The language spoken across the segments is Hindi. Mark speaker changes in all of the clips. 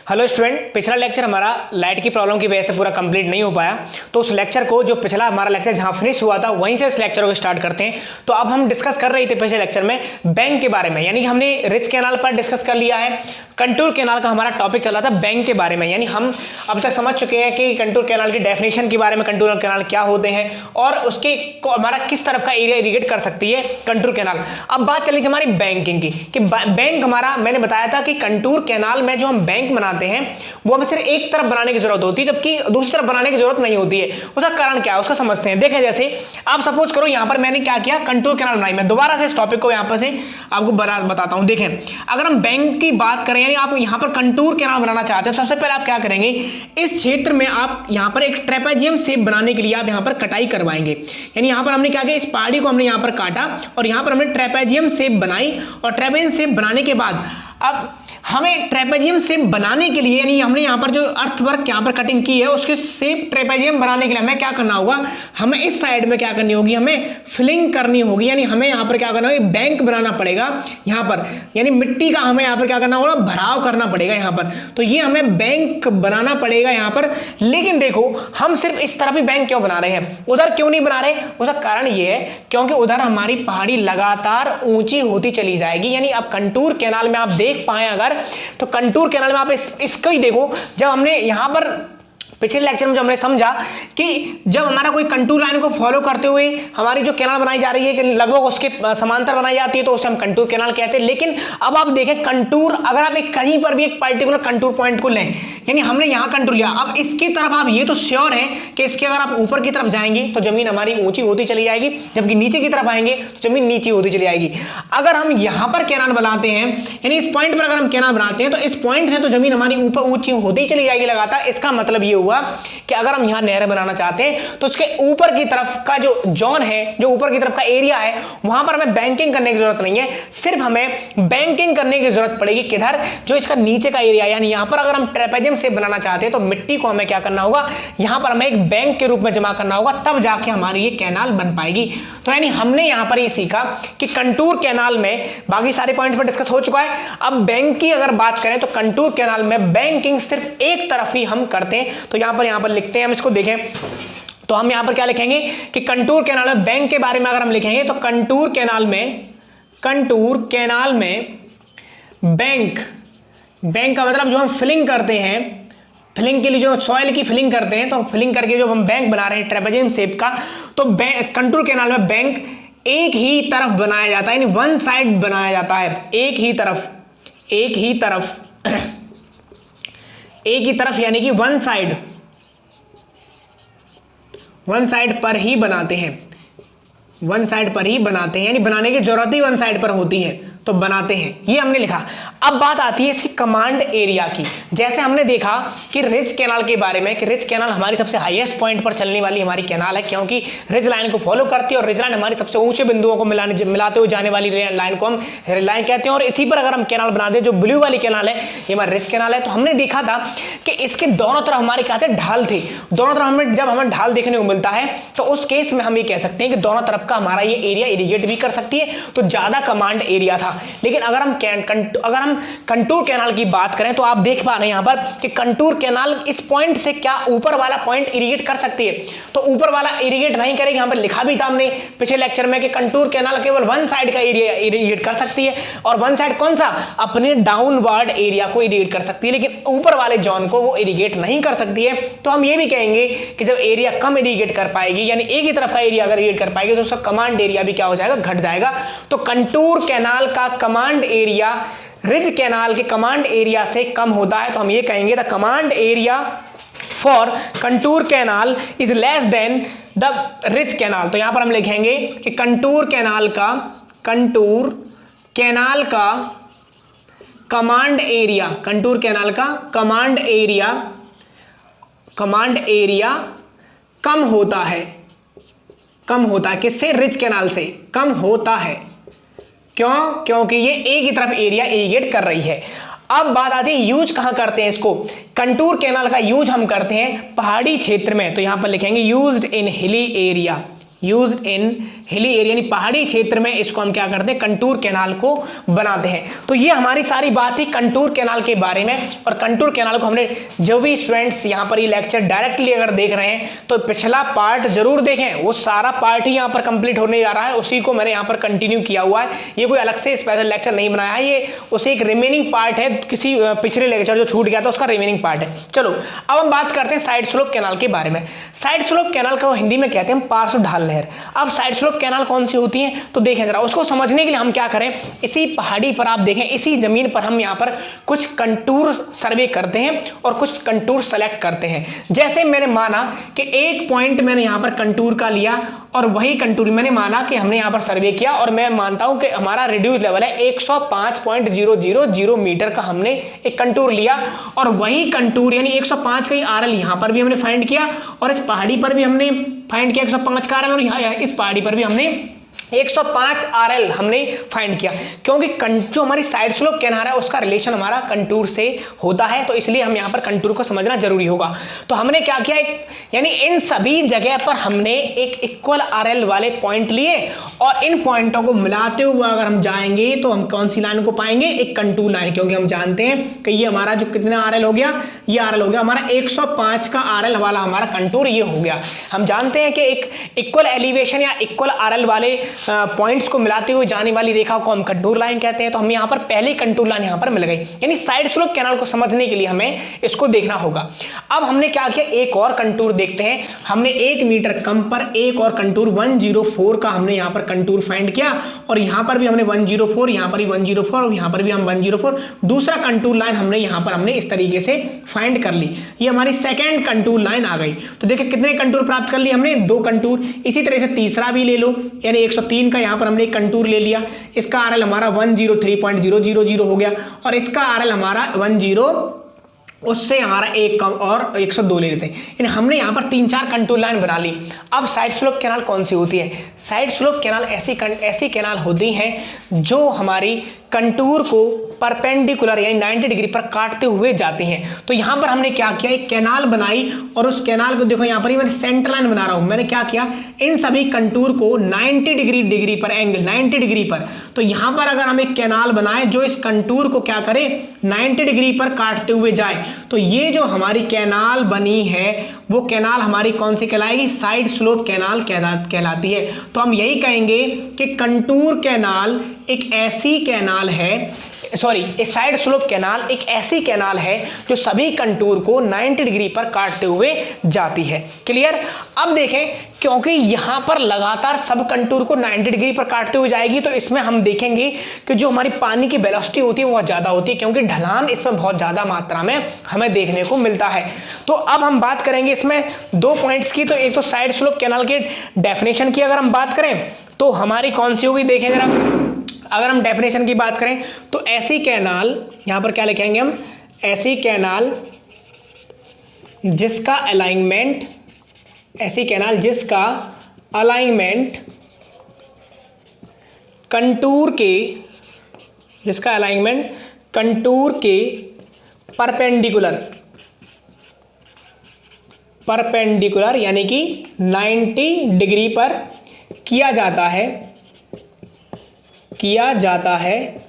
Speaker 1: हेलो स्टूडेंट, पिछला लेक्चर हमारा लाइट की प्रॉब्लम की वजह से पूरा कंप्लीट नहीं हो पाया। तो उस लेक्चर को, जो पिछला हमारा लेक्चर जहां फिनिश हुआ था, वहीं से इस लेक्चर को स्टार्ट करते हैं। तो अब हम डिस्कस कर रहे थे पिछले लेक्चर में बैंक के बारे में, यानी कि हमने रिच कैनाल पर डिस्कस कर लिया है। कंटूर कैनाल का हमारा टॉपिक चल रहा था बैंक के बारे में, यानी हम अब तक समझ चुके हैं कि कंटूर कैनाल की डेफिनेशन के बारे में, कंटूर कैनाल क्या होते हैं और उसके हमारा किस तरफ का एरिया इरिगेट कर सकती है कंटूर कैनाल। अब बात चली थी हमारी बैंकिंग की, कि बैंक हमारा, मैंने बताया था कि कंटूर कैनाल में जो हम बैंक बनाते हैं वो हमें सिर्फ एक तरफ बनाने की जरूरत होती है, जबकि दूसरी तरफ बनाने की जरूरत नहीं होती है। उसका कारण क्या है उसका समझते हैं। देखें, जैसे आप सपोज करो यहां पर मैंने क्या किया, कंटूर कैनाल बनाई। मैं दोबारा से इस टॉपिक को यहां पर से आपको बताता हूं। देखें, अगर हम बैंक की बात करें, यानी आप यहां पर कंटूर कैनाल बनाना चाहते हैं, सबसे पहले आप क्या करेंगे, इस क्षेत्र में आप यहां पर एक ट्रेपेजियम शेप बनाने के लिए आप यहां पर कटाई करवाएंगे। यानी यहां पर हमने क्या किया, इस पहाड़ी को हमने यहां पर काटा और यहां पर हमने ट्रेपेजियम शेप बनाई। और ट्रेपेजियम शेप बनाने के बाद अब हमें ट्रेपेजियम शेप बनाने के लिए, यानी हमने यहाँ पर जो अर्थवर्क यहाँ पर कटिंग की है, उसके शेप ट्रेपेजियम बनाने के लिए हमें क्या करना होगा, हमें इस साइड में क्या करनी होगी, हमें फिलिंग करनी होगी। यानी हमें यहाँ पर क्या करना होगा, बैंक बनाना पड़ेगा यहाँ पर, यानी मिट्टी का हमें यहाँ पर क्या करना होगा, भराव करना पड़ेगा यहाँ पर। तो ये हमें बैंक बनाना पड़ेगा यहाँ पर। लेकिन देखो, हम सिर्फ इस तरफ ही बैंक क्यों बना रहे हैं, उधर क्यों नहीं बना रहे? उसका कारण ये है क्योंकि उधर हमारी पहाड़ी लगातार ऊंची होती चली जाएगी। यानी अब कंटूर कैनाल में आप देख पाए अगर, तो कंटूर कैनाल में आप इसको ही देखो। जब हमने यहां पर पिछले लेक्चर में जो हमने समझा कि जब हमारा कोई कंटूर लाइन को फॉलो करते हुए हमारी जो कैनाल बनाई जा रही है कि लगभग उसके समांतर बनाई जाती है, तो उसे हम कंटूर कैनाल कहते हैं। लेकिन अब आप देखें, कंटूर अगर आप एक कहीं पर भी एक पर्टिकुलर कंटूर पॉइंट को लें, यानी हमने यहां कंटूर लिया, अब इसकी तरफ आप ये तो श्योर है कि इसके अगर आप ऊपर की तरफ जाएंगे तो जमीन हमारी ऊंची होती चली जाएगी, जबकि नीचे की तरफ आएंगे तो जमीन नीची होती चली जाएगी। अगर हम यहां पर कैनाल बनाते हैं, यानी इस पॉइंट पर अगर हम कैनाल बनाते हैं, तो इस पॉइंट से तो जमीन हमारी ऊपर ऊंची होती चली जाएगी लगातार। इसका मतलब ये हुआ कि अगर हम यहां नहर बनाना चाहते हैं तो उसके ऊपर की तरफ का जो जोन है, जो ऊपर की तरफ का एरिया है, वहां पर हमें बैंकिंग करने की जरूरत नहीं है। सिर्फ हमें बैंकिंग करने की जरूरत पड़ेगी किधर, जो इसका नीचे का एरिया, यानी यहां पर अगर हम ट्रेपेजियम शेप बनाना चाहते हैं तो मिट्टी को हमें क्या करना होगा, यहां पर हमें एक बैंक के रूप में जमा करना होगा, तब जाके हमारी ये कैनाल बन पाएगी। तो यानी हमने यहां पर ये सीखा कि कंटूर कैनाल में बाकी सारे पॉइंट्स पर डिस्कस हो चुका है। अब बैंक की अगर बात करें तो कंटूर कैनाल में बैंकिंग सिर्फ एक तरफ ही हम करते हैं। तो यहां पर लिखते हैं हम, इसको देखें तो हम यहां पर क्या लिखेंगे कि कंटूर कैनाल में बैंक के बारे में अगर हम लिखेंगे तो कंटूर कैनाल में बैंक का मतलब जो हम फिलिंग करते हैं, फिलिंग के लिए जो सॉइल की फिलिंग करते हैं, तो फिलिंग करके जो हम बैंक बना रहे हैं ट्रेपेजियम शेप का, तो कंटूर कैनाल में बैंक एक ही तरफ बनाया जाता है, यानी वन साइड बनाया जाता है, एक ही तरफ यानी कि वन साइड पर ही बनाते हैं, यानी बनाने की जरूरत ही वन साइड पर होती है, तो बनाते हैं, ये हमने लिखा। अब बात आती है इसकी कमांड एरिया की। जैसे हमने देखा कि रिज कैनाल के बारे में, कि रिज कैनाल हमारी सबसे हाईएस्ट पॉइंट पर चलने वाली हमारी कैनाल है, क्योंकि रिज लाइन को फॉलो करती है और रिज लाइन हमारी सबसे ऊंचे बिंदुओं को मिलाते हुए जाने वाली लाइन को हम रिज लाइन कहते हैं। और इसी पर अगर हम कैनाल बना दें, जो ब्लू वाली कैनाल है ये हमारी रिज कैनाल है। तो हमने देखा था कि इसके दोनों तरफ हमारे क्या थे, ढाल थे। दोनों तरफ जब हमें ढाल देखने को मिलता है तो उस केस में हम ये कह सकते हैं कि दोनों तरफ का हमारा ये एरिया इरिगेट भी कर सकती है, तो ज्यादा कमांड एरिया था। लेकिन अगर हम कंटूर कैनाल की बात करें तो आप देख पा रहे हैं यहां पर कि कंटूर कैनाल इस पॉइंट से क्या ऊपर वाला पॉइंट इरिगेट कर सकती है, तो ऊपर वाला इरिगेट नहीं करेगी। यहां पर लिखा भी था हमने पिछले लेक्चर में कि कंटूर कैनाल केवल वन साइड का एरिया इरिगेट कर सकती है, और वन साइड कौन सा, अपने डाउनवर्ड एरिया को इरिगेट कर सकती है, लेकिन ऊपर वाले जोन को वो इरिगेट नहीं कर सकती है। तो हम ये भी कहेंगे कि जब एरिया कम इरिगेट कर पाएगी, यानी एक ही तरफ का एरिया अगर इरिगेट कर पाएगी, तो उसका कमांड एरिया भी क्या हो जाएगा, घट जाएगा। तो कंटूर कैनाल का कमांड एरिया रिज कैनाल के कमांड एरिया से कम होता है। तो हम ये कहेंगे the command area for contour canal is less than the ridge canal. तो यहां पर हम लिखेंगे कि कंटूर कैनाल का कमांड एरिया कम होता है, किससे, रिज कैनाल से कम होता है। क्यों? क्योंकि ये एक ही तरफ एरिया इरिगेट कर रही है। अब बात आती है यूज कहां करते हैं इसको। कंटूर कैनाल का यूज हम करते हैं पहाड़ी क्षेत्र में। तो यहां पर लिखेंगे used in hilly area, used in hilly area, यानी पहाड़ी क्षेत्र में इसको हम क्या करते हैं, कंटूर कैनाल को बनाते हैं। तो ये हमारी सारी बात थी कंटूर कैनाल के बारे में। और कंटूर कैनाल को हमने, जो भी स्टूडेंट्स यहाँ पर ये लेक्चर डायरेक्टली अगर देख रहे हैं तो पिछला पार्ट जरूर देखें, वो सारा पार्ट ही यहाँ पर कंप्लीट होने जा रहा है, उसी को मैंने यहाँ पर कंटिन्यू किया हुआ है। ये कोई अलग से स्पेशल लेक्चर नहीं बनाया है, ये उसे एक रिमेनिंग पार्ट है, किसी पिछले लेक्चर जो छूट गया था उसका रिमेनिंग पार्ट है। चलो अब हम बात करते हैं साइड स्लोप कैनाल के बारे में। साइड स्लोप कैनाल को हिंदी में कहते हैं पार्श्व ढाल नहर। अब साइड स्लोप कैनाल कौन सी होती है तो देखें जरा, उसको समझने के लिए हम क्या करें, इसी पहाड़ी पर आप देखें, इसी जमीन पर हम यहाँ पर कुछ कंटूर सर्वे करते हैं और कुछ कंटूर सेलेक्ट करते हैं। जैसे मैंने माना कि एक पॉइंट मैंने यहाँ पर कंटूर का लिया और वही कंटूर मैंने माना कि हमने यहाँ पर सर्वे किया और मैं मानता हूं कि हमारा रिड्यूस लेवल है 105.000 मीटर का, हमने एक कंटूर लिया और वही कंटूर यानी 105 का ही आरएल यहाँ पर भी हमने फाइंड किया और इस पहाड़ी पर भी हमने फाइंड किया 105 का आरएल और यहाँ इस पहाड़ी पर भी हमने 105 आरएल हमने फाइंड किया, क्योंकि जो हमारी साइड स्लोप कैनाल है उसका रिलेशन हमारा कंटूर से होता है, तो इसलिए हम यहाँ पर कंटूर को समझना जरूरी होगा। तो हमने क्या किया, यानी इन सभी जगह पर हमने एक इक्वल आरएल वाले पॉइंट लिए और इन पॉइंटों को मिलाते हुए अगर हम जाएंगे तो हम कौन सी लाइन को पाएंगे, एक कंटूर लाइन, क्योंकि हम जानते हैं कि ये हमारा जो कितना आरएल हो गया, ये आरएल हो गया हमारा 105 का आरएल वाला हमारा कंटूर ये हो गया। हम जानते हैं कि एक इक्वल एलिवेशन या इक्वल आरएल वाले पॉइंट्स को मिलाते हुए जाने वाली रेखा को हम कंटूर लाइन कहते हैं। तो हम यहाँ पर पहले कंटूर लाइन यहाँ पर मिल गई, यानी साइड स्लोप कैनाल को समझने के लिए हमें इसको देखना होगा। अब हमने क्या किया, एक और कंटूर देखते हैं। हमने 1 मीटर कम पर एक और कंटूर 104 का हमने यहाँ पर कंटूर फाइंड किया और यहाँ पर भी हमने 104, यहाँ पर भी 104 और यहाँ पर भी हम 104 दूसरा कंटूर लाइन हमने यहाँ पर हमने इस तरीके से फाइंड कर ली। ये हमारी सेकेंड कंटूर लाइन आ गई। तो देखिए कितने कंटूर प्राप्त कर लिए हमने, 2 कंटूर। इसी तरह से तीसरा भी ले लो, यानी 103 का यहाँ पर हमने एक कंटूर ले लिया, इसका आरएल हमारा 103.000 हो गया और इसका आरएल हमारा 10, उससे हमारा एक कम और 102 ले लेते हैं। यानी हमने यहाँ पर 3-4 कंटूर लाइन बना ली। अब साइड स्लोप कैनाल कौन सी होती है, साइड स्लोप कैनाल ऐसी कैनाल होती हैं जो हमारी कंटूर को परपेंडिकुलर यानी 90 डिग्री पर काटते हुए जाते हैं। तो यहाँ पर हमने क्या किया, एक कैनाल बनाई और उस कैनाल को देखो यहाँ पर ही मैंने सेंटर लाइन बना रहा हूँ। मैंने क्या किया, इन सभी कंटूर को 90 डिग्री पर एंगल 90 डिग्री पर, तो यहाँ पर अगर हम एक कैनाल बनाए जो इस कंटूर को क्या करे 90 डिग्री पर काटते हुए जाए, तो ये जो हमारी कैनाल बनी है वो कैनाल हमारी कौन सी कहलाएगी, साइड स्लोप कैनाल कहलाती है। तो हम यही कहेंगे कि कंटूर कैनाल एक ऐसी कैनाल है, सॉरी साइड स्लोप कैनाल एक ऐसी कैनाल है जो सभी कंटूर को 90 डिग्री पर काटते हुए जाती है। क्लियर। अब देखें, क्योंकि यहां पर लगातार सब कंटूर को 90 डिग्री पर काटते हुए जाएगी तो इसमें हम देखेंगे कि जो हमारी पानी की वेलोसिटी होती है वो बहुत ज्यादा होती है, क्योंकि ढलान इसमें बहुत ज्यादा मात्रा में हमें देखने को मिलता है। तो अब हम बात करेंगे इसमें 2 पॉइंट्स की। तो एक तो साइड स्लोप कैनाल के डेफिनेशन की अगर हम बात करें तो हमारी कौन सी होगी, देखें जरा, अगर हम डेफिनेशन की बात करें तो ऐसी कैनाल, यहां पर क्या लिखेंगे हम, ऐसी कैनाल जिसका अलाइनमेंट, ऐसी कैनाल जिसका अलाइनमेंट कंटूर के, जिसका अलाइनमेंट कंटूर के परपेंडिकुलर यानी कि 90 डिग्री पर किया जाता है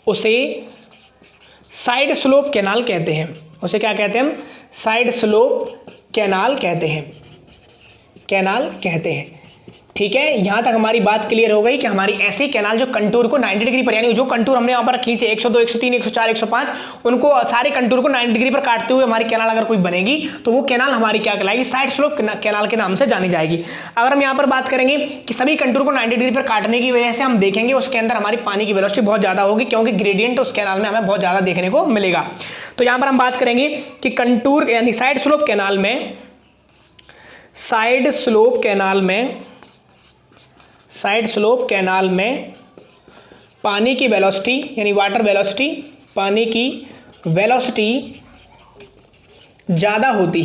Speaker 1: उसे साइड स्लोप कैनाल कहते हैं। उसे क्या कहते हैं हम, साइड स्लोप कैनाल कहते हैं। ठीक है, यहां तक हमारी बात क्लियर हो गई कि हमारी ऐसी कैनाल जो कंटूर को 90 डिग्री पर, यानी जो कंटूर हमने यहां पर खींचे 102, 103, 104, 105, उनको सारे कंटूर को 90 डिग्री पर काटते हुए हमारी कैनाल अगर कोई बनेगी तो वो कैनाल हमारी क्या कहलाएगी, साइड स्लोप कैनाल के नाम से जानी जाएगी। अगर हम यहां पर बात करेंगे कि सभी कंटूर को 90 डिग्री पर काटने की वजह से हम देखेंगे उसके अंदर हमारी पानी की वेलोसिटी बहुत ज्यादा होगी, क्योंकि ग्रेडियंट उस कैनाल में हमें बहुत ज्यादा देखने को मिलेगा। तो यहां पर हम बात करेंगे कि कंटूर यानी साइड स्लोप कैनाल में पानी की वेलोसिटी यानी वाटर वेलोसिटी, पानी की वेलोसिटी ज़्यादा होती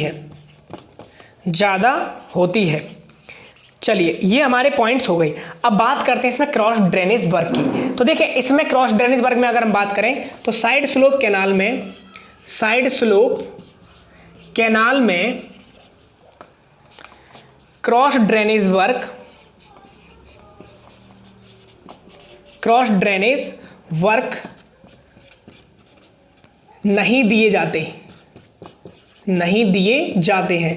Speaker 1: है। चलिए, ये हमारे पॉइंट्स हो गए। अब बात करते हैं इसमें क्रॉस ड्रेनेज वर्क की। तो देखिए, इसमें क्रॉस ड्रेनेज वर्क में अगर हम बात करें तो साइड स्लोप कैनाल में क्रॉस ड्रेनेज वर्क नहीं दिए जाते हैं,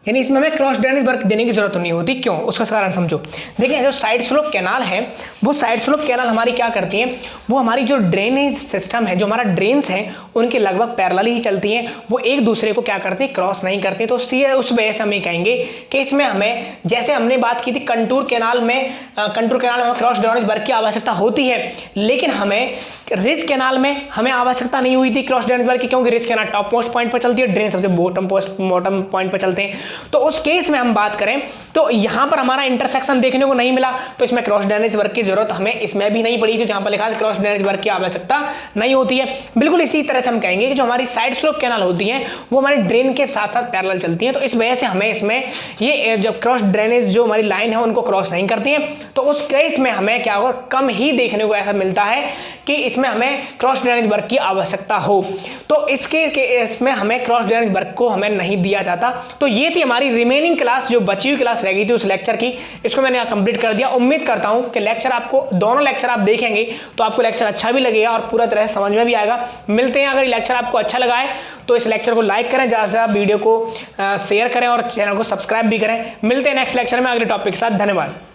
Speaker 1: यानी इसमें हमें क्रॉस ड्रेनेज वर्क देने की जरूरत नहीं होती। क्यों, उसका कारण समझो। देखिए जो साइड स्लोप कैनाल है, वो साइड स्लोप कैनाल हमारी क्या करती हैं, वो हमारी जो ड्रेनेज सिस्टम है, जो हमारा ड्रेन्स हैं, उनके लगभग पैरेलल ही चलती हैं, वो एक दूसरे को क्या करती हैं, क्रॉस नहीं करती। तो उस वजह से हम ये कहेंगे कि इसमें हमें, जैसे हमने बात की थी कंटूर कैनाल में हमें क्रॉस ड्रेनेज वर्क की आवश्यकता होती है, लेकिन हमें रिज कैनाल में हमें आवश्यकता नहीं हुई थी क्रॉस ड्रेनेज वर्क की, क्योंकि ridge canal top most point पर चलती है, ड्रेन सबसे बॉटम पॉइंट पर चलते हैं। तो उस केस में हम बात करें तो यहां पर हमारा इंटरसेक्शन देखने को नहीं मिला, तो इसमें क्रॉस ड्रेनेज वर्क की जरूरत हमें इसमें भी नहीं पड़ी थी, जहां पर लिखा है क्रॉस ड्रेनेज वर्क की आवश्यकता नहीं होती है। बिल्कुल इसी तरह से हम कहेंगे कि जो हमारी साइड स्लोप कैनाल होती हैं वो हमारी ड्रेन के साथ साथ पैरेलल चलती हैं, तो इस वजह से हमें इसमें ये जब क्रॉस ड्रेनेज जो हमारी लाइन है उनको क्रॉस नहीं करती हैं, तो उस केस में हमें क्या होगा, कम ही देखने को ऐसा मिलता है कि इसमें हमें क्रॉस ड्रेनेज वर्क की आवश्यकता हो। तो इसमें हमें क्रॉस ड्रेनेज वर्क को हमें नहीं दिया जाता। तो ये थी हमारी रिमेनिंग क्लास, जो बची हुई क्लास रह गई थी उस लेक्चर की, इसको मैंने कंप्लीट कर दिया। उम्मीद करता हूं कि लेक्चर आपको, दोनों लेक्चर आप देखेंगे तो आपको लेक्चर अच्छा भी लगेगा और पूरा तरह से समझ में भी आएगा। मिलते हैं, अगर ये लेक्चर आपको अच्छा लगा है तो इस लेक्चर को लाइक करें, ज़्यादा से ज़्यादा वीडियो को शेयर करें और चैनल को सब्सक्राइब भी करें। मिलते हैं नेक्स्ट लेक्चर में अगले टॉपिक के साथ। धन्यवाद।